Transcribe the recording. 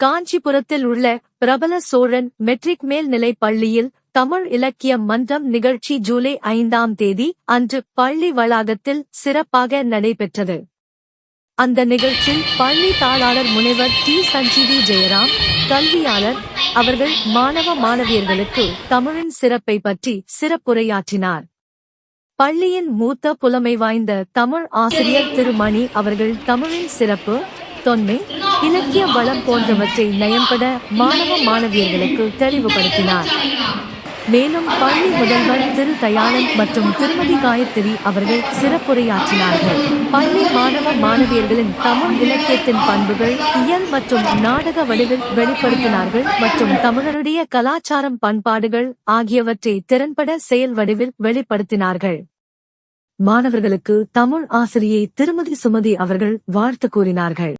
காஞ்சிபுரத்தில் உள்ள பிரபல சோழன் மெட்ரிக் மேல்நிலைப் பள்ளியில் தமிழ் இலக்கிய மன்றம் நிகழ்ச்சி ஜூலை 5ஆம் தேதி அன்று பள்ளி வளாகத்தில் சிறப்பாக நடைபெற்றது. அந்த நிகழ்ச்சியில் பள்ளி தாளாளர் முனைவர் டி. சஞ்சீவி ஜெயராம், கல்வியாளர் அவர்கள் மாணவ மாணவியர்களுக்கு தமிழின் சிறப்பை பற்றி சிறப்புரையாற்றினார். பள்ளியின் மூத்த புலமை வாய்ந்த தமிழ் ஆசிரியர் திருமணி அவர்கள் தமிழின் சிறப்பு, தொன்மை, இலக்கிய வளம் போன்றவற்றை நயம்பட மாணவ மாணவியர்களுக்கு தெளிவுபடுத்தினார். மேலும் பள்ளி முதல்வர் திரு தயாளன் மற்றும் திருமதி காயத்ரி அவர்கள் சிறப்புரையாற்றினார்கள். பள்ளி மாணவ மாணவியர்களின் தமிழ் இலக்கியத்தின் பண்புகள், இயல் மற்றும் நாடக வடிவில் வெளிப்படுத்தினார்கள் மற்றும் தமிழருடைய கலாச்சாரம், பண்பாடுகள் ஆகியவற்றை திறன்பட செயல் வடிவில் வெளிப்படுத்தினார்கள். மாணவர்களுக்கு தமிழ் ஆசிரியை திருமதி சுமதி அவர்கள் வாழ்த்து கூறினார்கள்.